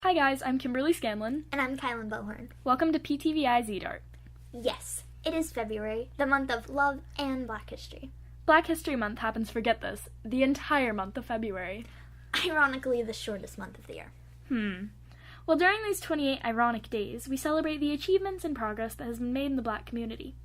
Hi guys, I'm Kimberly Scanlon. And I'm Kylan Bohorn. Welcome to PTVI ZDart. Yes, it is February, the month of love and Black history. Black History Month happens, forget this, the entire month of February. Ironically, the shortest month of the year. Well, during these 28 ironic days, we celebrate the achievements and progress that has been made in the Black community.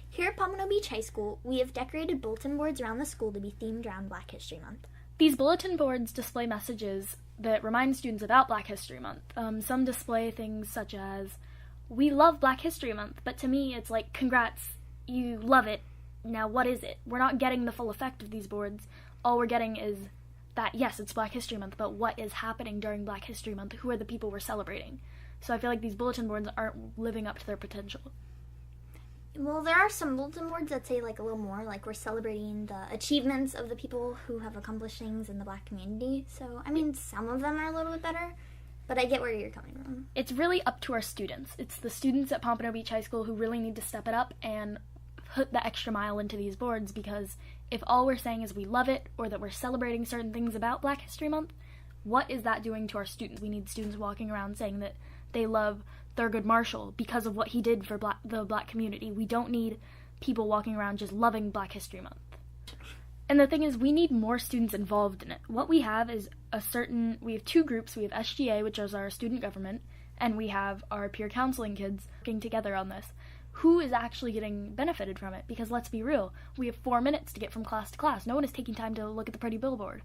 Here at Pompano Beach High School, we have decorated bulletin boards around the school to be themed around Black History Month. These bulletin boards display messages that remind students about Black History Month. Some display things such as, "We love Black History Month," but to me it's like, congrats, you love it. Now what is it? We're not getting the full effect of these boards. All we're getting is that, yes, it's Black History Month, but what is happening during Black History Month? Who are the people we're celebrating? So I feel like these bulletin boards aren't living up to their potential. Well, there are some bulletin boards that say like a little more, like we're celebrating the achievements of the people who have accomplished things in the Black community. So, I mean, some of them are a little bit better, but I get where you're coming from. It's really up to our students. It's the students at Pompano Beach High School who really need to step it up and put the extra mile into these boards, because if all we're saying is we love it or that we're celebrating certain things about Black History Month, what is that doing to our students? We need students walking around saying that they love Thurgood Marshall because of what he did for the Black community. We don't need people walking around just loving Black History Month. And the thing is, we need more students involved in it. What we have is we have two groups. We have SGA, which is our student government, and we have our peer counseling kids working together on this. Who is actually getting benefited from it? Because let's be real, we have 4 minutes to get from class to class. No one is taking time to look at the pretty billboard.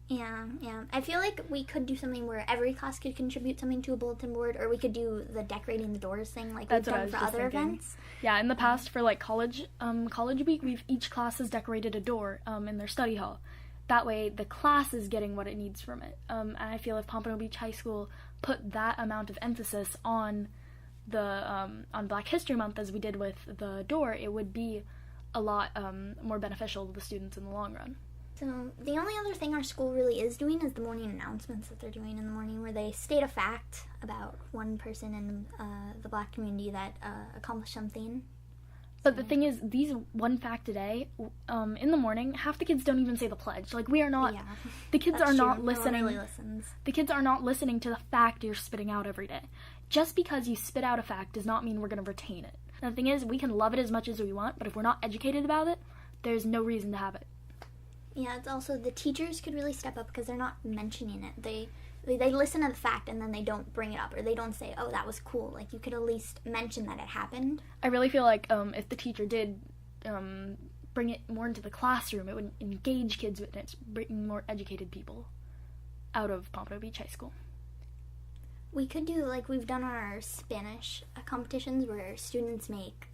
Yeah. I feel like we could do something where every class could contribute something to a bulletin board, or we could do the decorating the doors thing like we've done for other events. Yeah, in the past for like college week, each class has decorated a door in their study hall. That way the class is getting what it needs from it. And I feel if Pompano Beach High School put that amount of emphasis on on Black History Month as we did with the door, it would be a lot more beneficial to the students in the long run. So the only other thing our school really is doing is the morning announcements that they're doing in the morning, where they state a fact about one person in the Black community that accomplished something. But the thing is, these one fact a day, in the morning, half the kids don't even say the pledge. Like, we are not, the kids are not listening. No one really listens. The kids are not listening to the fact you're spitting out every day. Just because you spit out a fact does not mean we're going to retain it. And the thing is, we can love it as much as we want, but if we're not educated about it, there's no reason to have it. Yeah, it's also the teachers could really step up, because they're not mentioning it. They listen to the fact and then they don't bring it up, or they don't say, "Oh, that was cool." Like, you could at least mention that it happened. I really feel like if the teacher did bring it more into the classroom, it would engage kids with it, bringing more educated people out of Pompano Beach High School. We could do like we've done our Spanish competitions, where students make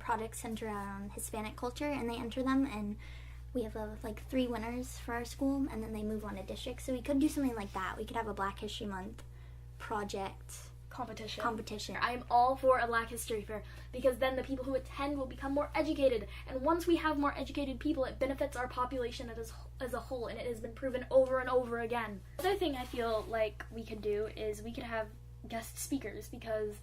products centered around Hispanic culture, and they enter them, and we have like 3 winners for our school, and then they move on to districts. So we could do something like that. We could have a Black History Month project competition. I am all for a Black History Fair, because then the people who attend will become more educated, and once we have more educated people, it benefits our population as a whole, and it has been proven over and over again. The other thing I feel like we could do is we could have guest speakers, because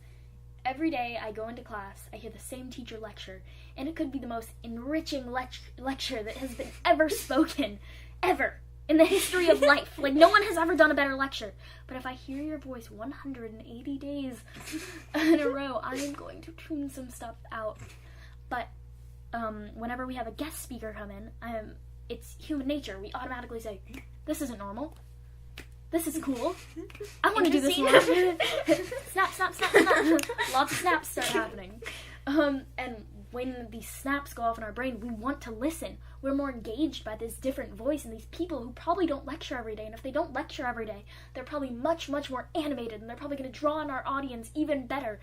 every day I go into class, I hear the same teacher lecture, and it could be the most enriching lecture that has been ever spoken, ever, in the history of life. Like, no one has ever done a better lecture. But if I hear your voice 180 days in a row, I am going to tune some stuff out. But whenever we have a guest speaker come in, it's human nature. We automatically say, "This isn't normal. This is cool. I want to do this more." Snap, snap, snap, snap. Lots of snaps start happening. And when these snaps go off in our brain, we want to listen. We're more engaged by this different voice and these people who probably don't lecture every day. And if they don't lecture every day, they're probably much, much more animated, and they're probably going to draw on our audience even better.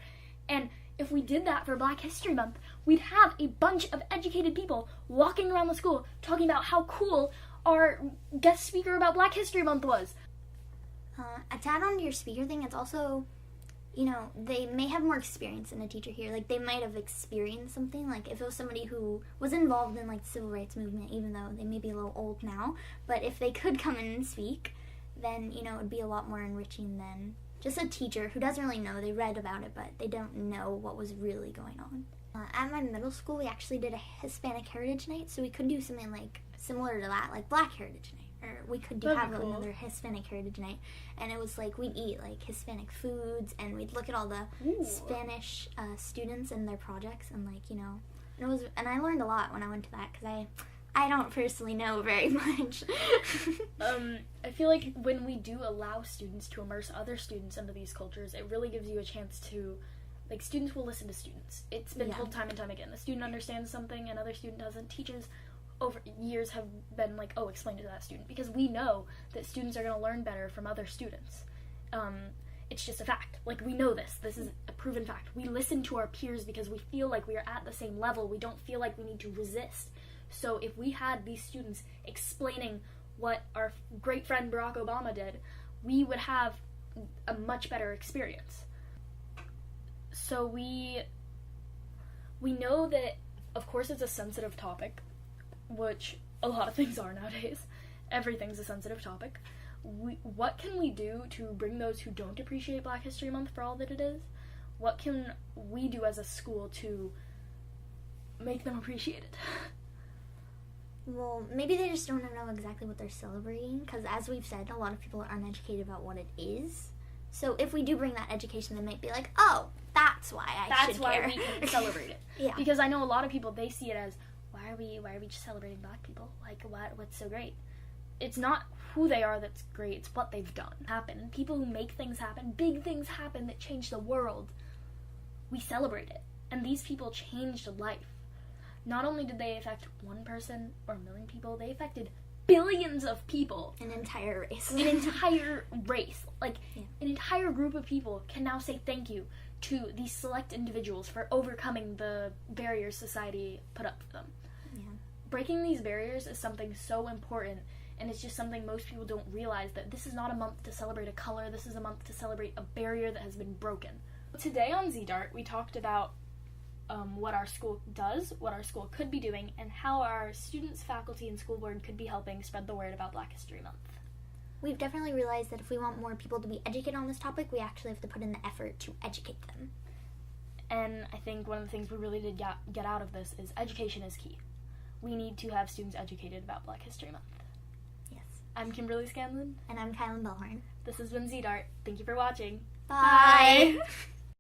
And if we did that for Black History Month, we'd have a bunch of educated people walking around the school talking about how cool our guest speaker about Black History Month was. To add on to your speaker thing, it's also, they may have more experience than a teacher here. Like, they might have experienced something. Like, if it was somebody who was involved in, like, the civil rights movement, even though they may be a little old now, but if they could come in and speak, then, it would be a lot more enriching than just a teacher who doesn't really know. They read about it, but they don't know what was really going on. At my middle school, we actually did a Hispanic Heritage Night, so we could do something, like, similar to that, like Black Heritage Night, or we could That'd be have cool. another Hispanic Heritage Night, and it was like we'd eat like Hispanic foods, and we'd look at all the Ooh. Spanish students and their projects, and like, you know, and I learned a lot when I went to that, because I don't personally know very much. I feel like when we do allow students to immerse other students into these cultures, it really gives you a chance to, like, students will listen to students. It's been Yeah. told time and time again. The student understands something, another student doesn't. Teachers over years have been like, oh, explain it to that student, because we know that students are going to learn better from other students. It's just a fact. Like, we know this. This is a proven fact. We listen to our peers because we feel like we are at the same level. We don't feel like we need to resist. So if we had these students explaining what our great friend Barack Obama did, we would have a much better experience. So we know that, of course, it's a sensitive topic, which a lot of things are nowadays. Everything's a sensitive topic. What can we do to bring those who don't appreciate Black History Month for all that it is? What can we do as a school to make them appreciate it? Well, maybe they just don't know exactly what they're celebrating, because as we've said, a lot of people are uneducated about what it is. So if we do bring that education, they might be like, oh, that's why I should care. That's why we can celebrate it. Yeah. Because I know a lot of people, they see it as, why are we just celebrating Black people? Like, what's so great? It's not who they are that's great, it's what they've done happen. People who make things happen, big things happen that change the world, we celebrate it. And these people changed life. Not only did they affect one person or a million people, they affected billions of people. An entire race. An entire race. Like, Yeah. an entire group of people can now say thank you to these select individuals for overcoming the barriers society put up for them. Yeah. Breaking these barriers is something so important, and it's just something most people don't realize, that this is not a month to celebrate a color, this is a month to celebrate a barrier that has been broken. Today on ZDart, we talked about what our school does, what our school could be doing, and how our students, faculty, and school board could be helping spread the word about Black History Month. We've definitely realized that if we want more people to be educated on this topic, we actually have to put in the effort to educate them. And I think one of the things we really did get out of this is education is key. We need to have students educated about Black History Month. Yes. I'm Kimberly Scanlon. And I'm Kylan Bellhorn. This has been ZDart. Thank you for watching. Bye. Bye.